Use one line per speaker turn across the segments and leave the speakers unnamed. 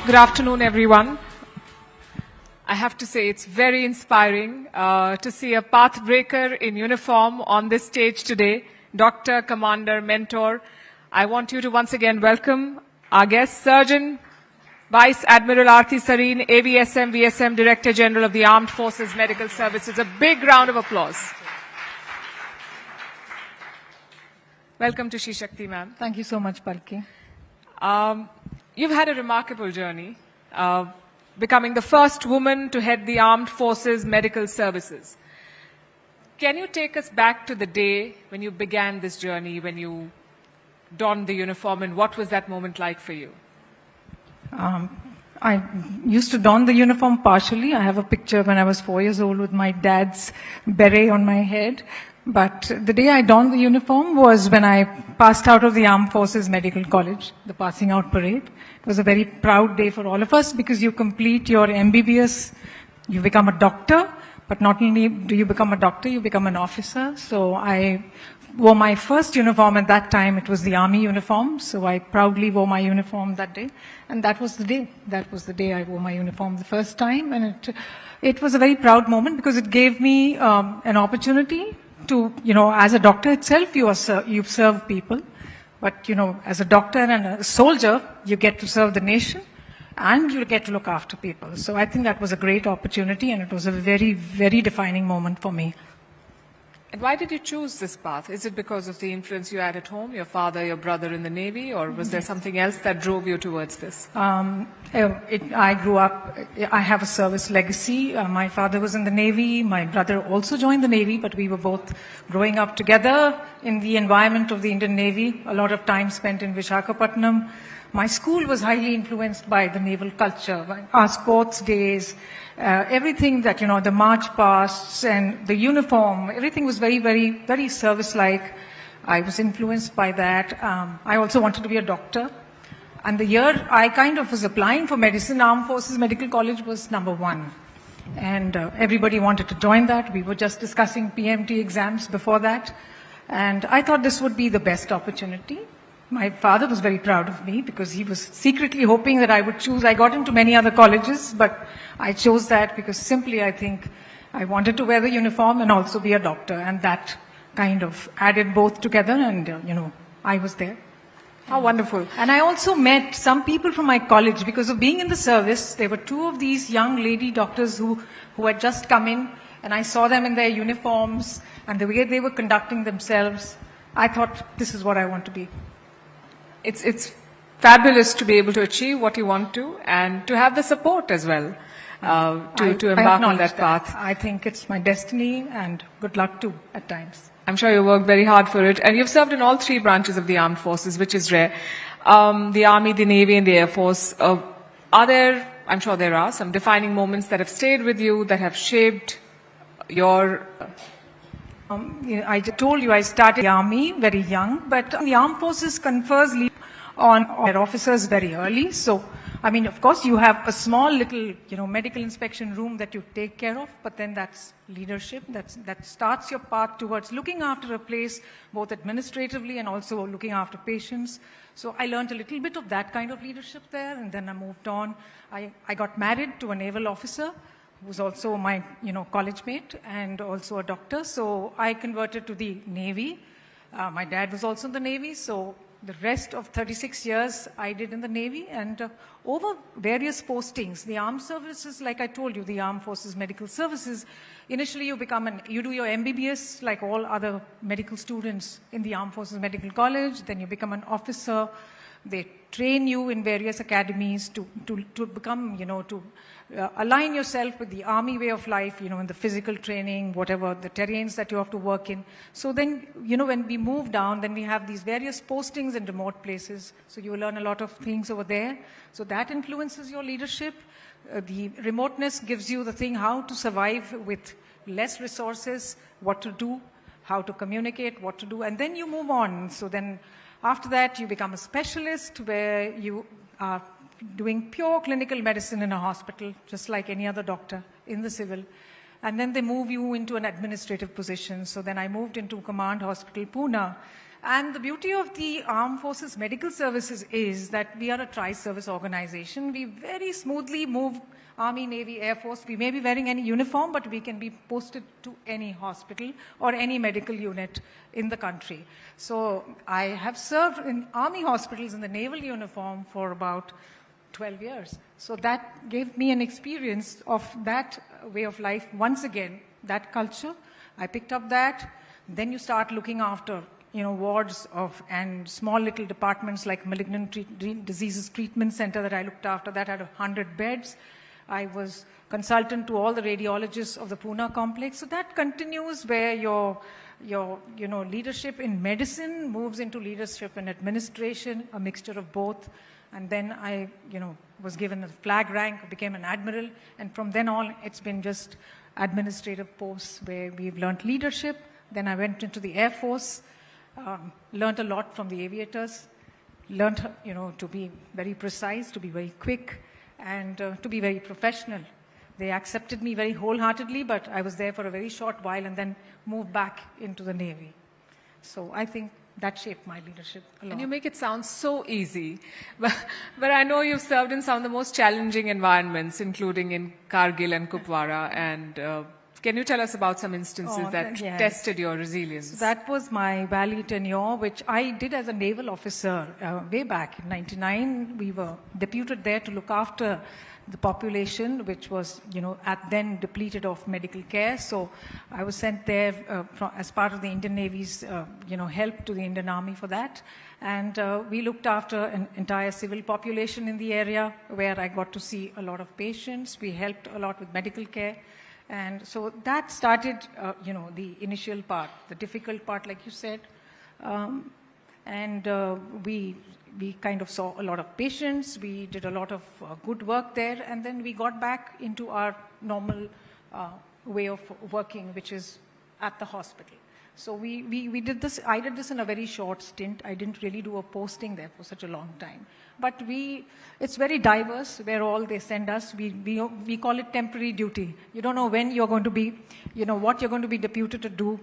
Good afternoon, everyone. I have to say it's very inspiring to see a pathbreaker in uniform on this stage today, Doctor, Commander, Mentor. I want you to once again welcome our guest, Surgeon Vice Admiral Aarti Sareen, AVSM, VSM, Director General of the Armed Forces Medical Services. A big round of applause. Welcome to Shri Shakti, ma'am.
Thank you so much, Palki.
You've had a remarkable journey, becoming the first woman to head the Armed Forces Medical Services. Can you take us back to the day when you began this journey, when you donned the uniform, and what was that moment like for you?
I used to don the uniform partially. I have a picture when I was 4 years old with my dad's beret on my head. But the day I donned the uniform was when I passed out of the Armed Forces Medical College, the passing out parade. It was a very proud day for all of us because you complete your MBBS, you become a doctor, but not only do you become a doctor, you become an officer. So I wore my first uniform at that time. It was the Army uniform. So I proudly wore my uniform that day. And that was the day. That was the day I wore my uniform the first time. And it was a very proud moment because it gave me an opportunity to, as a doctor itself, you serve people. But, as a doctor and a soldier, you get to serve the nation and you get to look after people. So I think that was a great opportunity and it was a very, very defining moment for me.
And why did you choose this path? Is it because of the influence you had at home, your father, your brother in the Navy, or was there something else that drove you towards this?
I grew up, I have a service legacy. My father was in the Navy. My brother also joined the Navy, but we were both growing up together in the environment of the Indian Navy. A lot of time spent in Visakhapatnam. My school was highly influenced by the naval culture, our sports days, everything that, the march pasts and the uniform, everything was very, very, very service-like. I was influenced by that. I also wanted to be a doctor. And the year I kind of was applying for medicine, Armed Forces Medical College was number 1. And everybody wanted to join that. We were just discussing PMT exams before that. And I thought this would be the best opportunity. My father was very proud of me because he was secretly hoping that I would choose. I got into many other colleges, but I chose that because simply I think I wanted to wear the uniform and also be a doctor. And that kind of added both together and, I was there.
How wonderful.
And I also met some people from my college because of being in the service. There were 2 of these young lady doctors who had just come in and I saw them in their uniforms and the way they were conducting themselves. I thought, this is what I want to be.
It's fabulous to be able to achieve what you want to and to have the support as well to embark on that path.
I think it's my destiny and good luck too at times.
I'm sure you worked very hard for it. And you've served in all 3 branches of the armed forces, which is rare. The Army, the Navy and the Air Force. I'm sure there are some defining moments that have stayed with you, that have shaped your...
I told you I started the Army very young, but the Armed Forces confers leave on their officers very early. So, of course, you have a small little, medical inspection room that you take care of, but then that's leadership. That starts your path towards looking after a place, both administratively and also looking after patients. So I learned a little bit of that kind of leadership there, and then I moved on. I got married to a naval officer who was also my, college mate and also a doctor. So I converted to the Navy. My dad was also in the Navy, so the rest of 36 years I did in the Navy and over various postings. The armed services, like I told you, the Armed Forces Medical Services, initially you do your MBBS like all other medical students in the Armed Forces Medical College, then you become an officer. They train you in various academies to become, to align yourself with the Army way of life, in the physical training, whatever, the terrains that you have to work in. So then, when we move down, then we have these various postings in remote places. So you learn a lot of things over there. So that influences your leadership. The remoteness gives you the thing how to survive with less resources, what to do, how to communicate, what to do, and then you move on. So then after that, you become a specialist where you are doing pure clinical medicine in a hospital, just like any other doctor in the civil. And then they move you into an administrative position. So then I moved into Command Hospital, Pune, And the beauty of the Armed Forces Medical Services is that we are a tri-service organization. We very smoothly move Army, Navy, Air Force. We may be wearing any uniform, but we can be posted to any hospital or any medical unit in the country. So I have served in Army hospitals in the naval uniform for about 12 years. So that gave me an experience of that way of life. Once again, that culture, I picked up that. Then you start looking after, wards and small little departments like malignant diseases treatment center that I looked after. That had 100 beds. I was consultant to all the radiologists of the Pune complex. So that continues where your leadership in medicine moves into leadership in administration, a mixture of both. And then I, was given a flag rank, became an admiral. And from then on, it's been just administrative posts where we've learned leadership. Then I went into the Air Force, learned a lot from the aviators, learned, to be very precise, to be very quick, and to be very professional. They accepted me very wholeheartedly, but I was there for a very short while and then moved back into the Navy. So I think that shaped my leadership a lot.
And you make it sound so easy. But I know you've served in some of the most challenging environments, including in Kargil and Kupwara. And can you tell us about some instances that tested your resilience?
So that was my valley tenure, which I did as a naval officer way back in 99. We were deputed there to look after the population, which was, at then depleted of medical care. So I was sent there as part of the Indian Navy's, help to the Indian Army for that. And we looked after an entire civil population in the area where I got to see a lot of patients. We helped a lot with medical care. And so that started, the initial part, the difficult part, like you said. We kind of saw a lot of patients. We did a lot of good work there. And then we got back into our normal way of working, which is at the hospital. So we did this. I did this in a very short stint. I didn't really do a posting there for such a long time. But it's very diverse where all they send us. We call it temporary duty. You don't know when you're going to be, what you're going to be deputed to do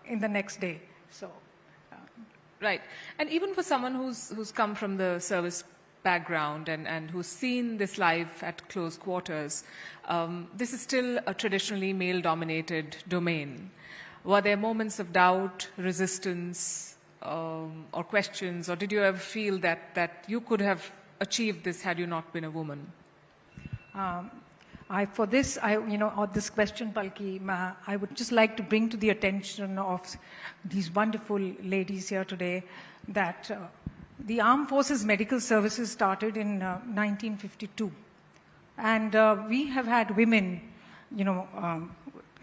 in the next day. So.
Right. And even for someone who's come from the service background and who's seen this life at close quarters, this is still a traditionally male-dominated domain. Were there moments of doubt, resistance, or questions, or did you ever feel that you could have achieved this had you not been a woman?
For this question, Palki, I would just like to bring to the attention of these wonderful ladies here today that the Armed Forces Medical Services started in 1952. And we have had women,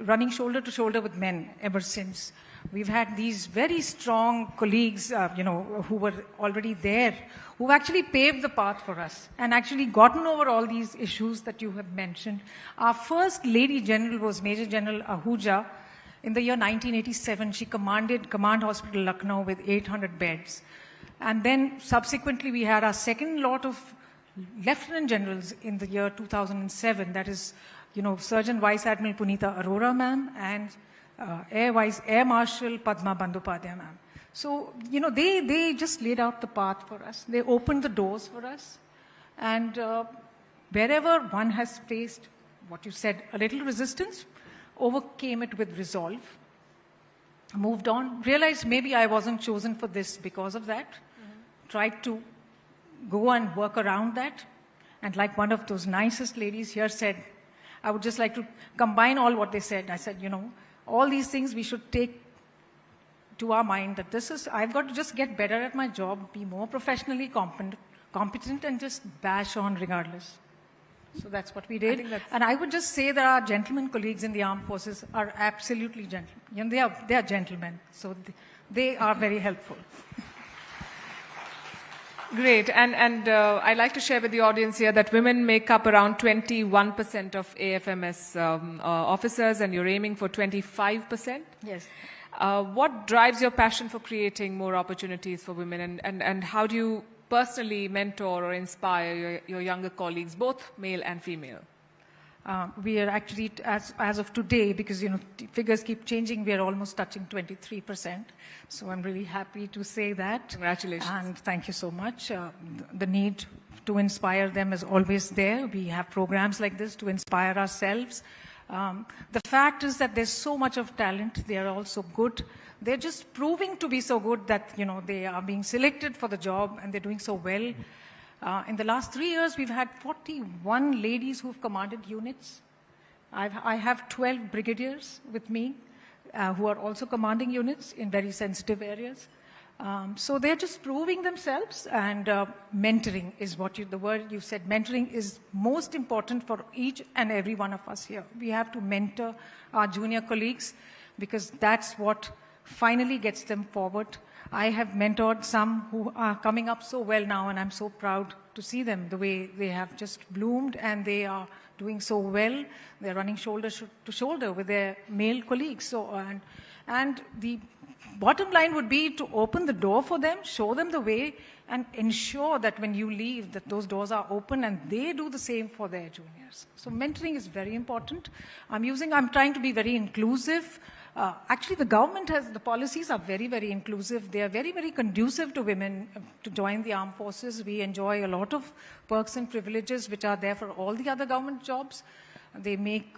running shoulder to shoulder with men ever since. We've had these very strong colleagues, who were already there, who actually paved the path for us and actually gotten over all these issues that you have mentioned. Our first lady general was Major General Ahuja. In the year 1987, she commanded Command Hospital Lucknow with 800 beds. And then subsequently, we had our second lot of lieutenant generals in the year 2007. That is, Surgeon Vice Admiral Punita Arora, ma'am, and Air Marshal Padma Bandyopadhyay, ma'am. So, they just laid out the path for us. They opened the doors for us. And wherever one has faced, what you said, a little resistance, overcame it with resolve, moved on, realized maybe I wasn't chosen for this because of that, tried to go and work around that. And like one of those nicest ladies here said, I would just like to combine all what they said. I said, all these things we should take to our mind that I've got to just get better at my job, be more professionally competent and just bash on regardless. So that's what we did. And I would just say that our gentlemen colleagues in the armed forces are absolutely gentlemen. They are gentlemen. So they are very helpful.
Great. And I'd like to share with the audience here that women make up around 21% of AFMS officers, and you're aiming for 25%.
Yes.
What drives your passion for creating more opportunities for women, and how do you personally mentor or inspire your younger colleagues, both male and female?
We are actually, as of today, because figures keep changing, we are almost touching 23%. So I'm really happy to say that.
Congratulations.
And thank you so much. The need to inspire them is always there. We have programs like this to inspire ourselves. The fact is that there's so much of talent. They are also good. They're just proving to be so good that, they are being selected for the job and they're doing so well. In the last 3 years, we've had 41 ladies who've commanded units. I have 12 brigadiers with me who are also commanding units in very sensitive areas. So they're just proving themselves, and mentoring is the word you said. Mentoring is most important for each and every one of us here. We have to mentor our junior colleagues because that's what finally gets them forward. I have mentored some who are coming up so well now, and I'm so proud to see them, the way they have just bloomed and they are doing so well. They're running shoulder to shoulder with their male colleagues. And the bottom line would be to open the door for them, show them the way, and ensure that when you leave, that those doors are open and they do the same for their juniors. So mentoring is very important. I'm trying to be very inclusive. Actually, the government the policies are very, very inclusive. They are very, very conducive to women to join the armed forces. We enjoy a lot of perks and privileges which are there for all the other government jobs. They make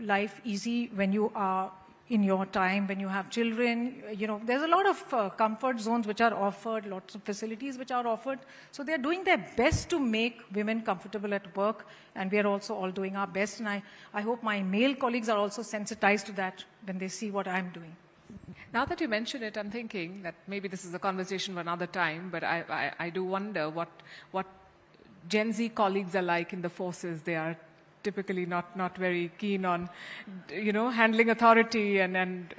life easy when you are in your time, when you have children. There's a lot of comfort zones which are offered, lots of facilities which are offered. So they're doing their best to make women comfortable at work, and we are also all doing our best. And I hope my male colleagues are also sensitized to that when they see what I'm doing.
Now that you mention it, I'm thinking that maybe this is a conversation for another time, but I do wonder what Gen Z colleagues are like in the forces. They are typically not very keen on, handling authority and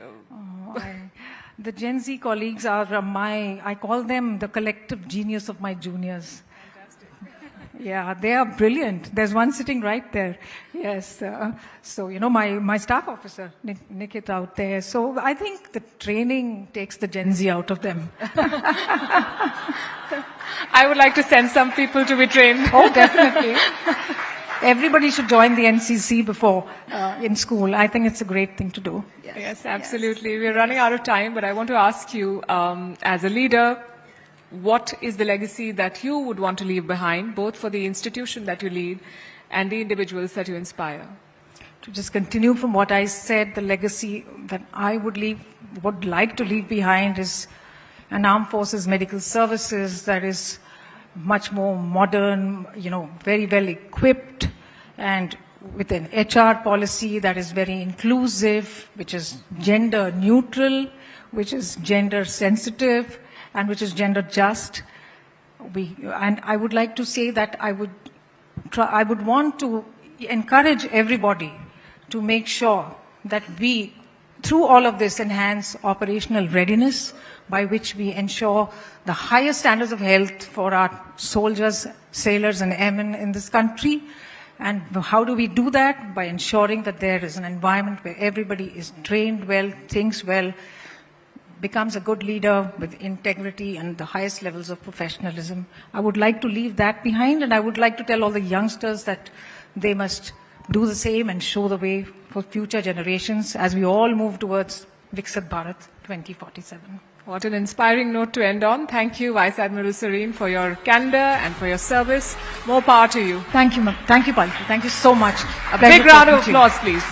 the Gen Z colleagues are I call them the collective genius of my juniors.
Fantastic.
Yeah, they are brilliant. There's one sitting right there. Yes. So, my staff officer, Nikit out there. So I think the training takes the Gen Z out of them.
I would like to send some people to be trained.
Oh, definitely. Everybody should join the NCC before in school. I think it's a great thing to do.
Yes, absolutely. We're running out of time, but I want to ask you, as a leader, what is the legacy that you would want to leave behind, both for the institution that you lead and the individuals that you inspire?
To just continue from what I said, the legacy that I would like to leave behind is an armed forces medical services that is much more modern, very well equipped, and with an HR policy that is very inclusive, which is gender neutral, which is gender sensitive, and which is gender just. And I would like to say that I would want to encourage everybody to make sure that we, through all of this, enhance operational readiness, by which we ensure the highest standards of health for our soldiers, sailors, and airmen in this country. And how do we do that? By ensuring that there is an environment where everybody is trained well, thinks well, becomes a good leader with integrity and the highest levels of professionalism. I would like to leave that behind, and I would like to tell all the youngsters that they must do the same and show the way for future generations as we all move towards Viksit Bharat 2047.
What an inspiring note to end on. Thank you, Vice Admiral Serene, for your candor and for your service. More power to you.
Thank you, Palki. Thank you so much.
A big round of applause, please.